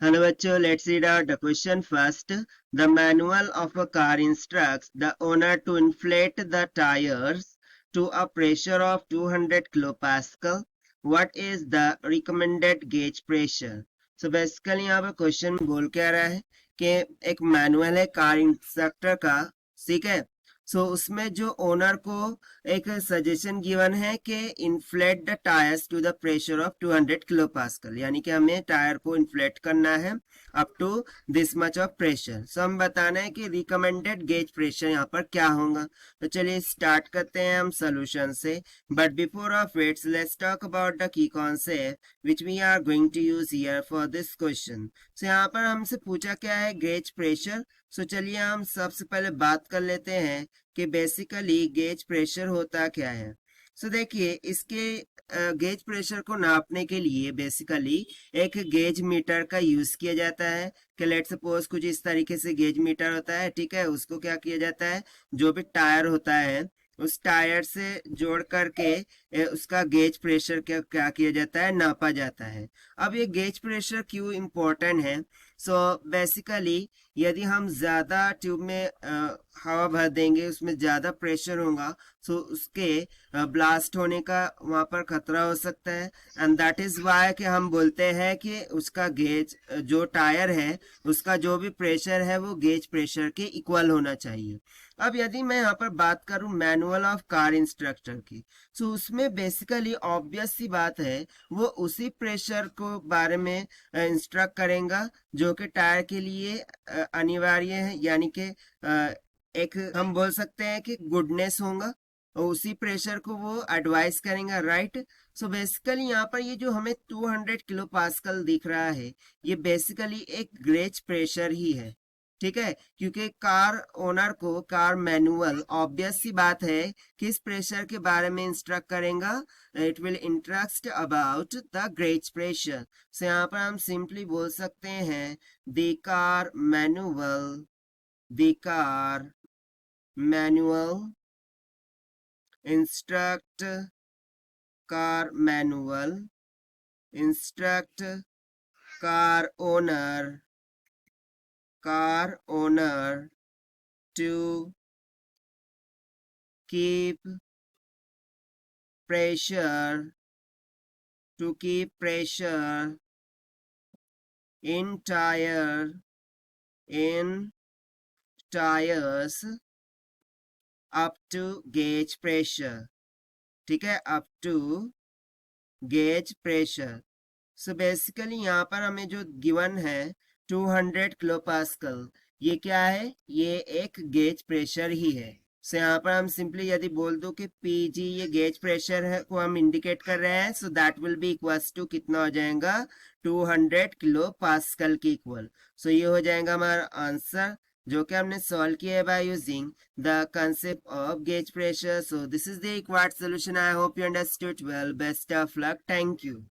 Hello bachcho, let's read out the question first. The manual of a car instructs the owner to inflate the tires to a pressure of 200 kilopascal. What is the recommended gauge pressure? So basically यहाँ पर question बोल क्या रहा है कि एक manual है car instructor का, ठीक है। सो उसमें जो ओनर को एक सजेशन गिवन है कि inflate the tyres to the pressure of 200 kilo pascal, यानी कि हमें टायर को इन्फ्लेट करना है up to this much of pressure. So हम बताना है कि रिकमेंडेड गेज प्रेशर यहाँ पर क्या होगा। तो चलिए स्टार्ट करते हैं हम सोल्यूशन से, but before of its let's talk about the key concept which we are going to use here for this question. So यहाँ पर हमसे पूछा क्या है, गेज प्रेशर। सो चलिए हम सबसे पहले बात कर लेते हैं कि बेसिकली गेज प्रेशर होता क्या है। सो देखिए इसके गेज प्रेशर को नापने के लिए बेसिकली एक गेज मीटर का यूज किया जाता है कि लेट सपोज कुछ इस तरीके से गेज मीटर होता है, ठीक है। उसको क्या किया जाता है, जो भी टायर होता है उस टायर से जोड़ करके उसका गेज प्रेशर क्या क्या किया जाता है, नापा जाता है। अब ये गेज प्रेशर क्यों इम्पोर्टेंट है? सो बेसिकली यदि हम ज्यादा ट्यूब में हवा भर देंगे, उसमें ज्यादा प्रेशर होगा, सो उसके ब्लास्ट होने का वहां पर खतरा हो सकता है। एंड दैट इज वाई कि हम बोलते हैं कि उसका गेज जो टायर है उसका जो भी प्रेशर है वो गेज प्रेशर के इक्वल होना चाहिए। अब यदि मैं यहाँ पर बात करूं मैनुअल ऑफ कार इंस्ट्रक्टर की, तो उसमें बेसिकली ऑब्वियस सी बात है वो उसी प्रेशर को बारे में इंस्ट्रक्ट करेगा जो कि टायर के लिए अनिवार्य है, यानी कि एक हम बोल सकते हैं कि गुडनेस होगा और उसी प्रेशर को वो एडवाइस करेंगे, राइट। सो बेसिकली यहाँ पर ये जो हमें 200 किलो पास्कल दिख रहा है ये बेसिकली एक गेज प्रेशर ही है, ठीक है। क्योंकि कार ओनर को कार मैनुअल ऑब्वियस सी बात है कि इस प्रेशर के बारे में इंस्ट्रक्ट करेगा, it will instruct about the gauge pressure. So यहाँ पर हम सिंपली बोल सकते हैं the car manual, the car manual instruct, car manual instruct car owner, car owner to keep pressure, to keep pressure in tire, in tires up to gauge pressure, ठीक है, up to gauge pressure। So basically यहाँ पर हमें जो given है 200 kilo pascal, ये क्या है, ये एक गेज प्रेशर ही है। सो यहाँ पर हम सिंपली यदि बोल दो कि पीजी ये गेज प्रेशर है को हम इंडिकेट कर रहे हैं, so that will be equals to कितना हो जाएगा, 200 किलो पास्कल के इक्वल। सो ये हो जाएगा हमारा आंसर जो कि हमने सॉल्व किया है by using the concept of gauge pressure. So this is the required solution. I hope you understood well. Best of luck, thank you.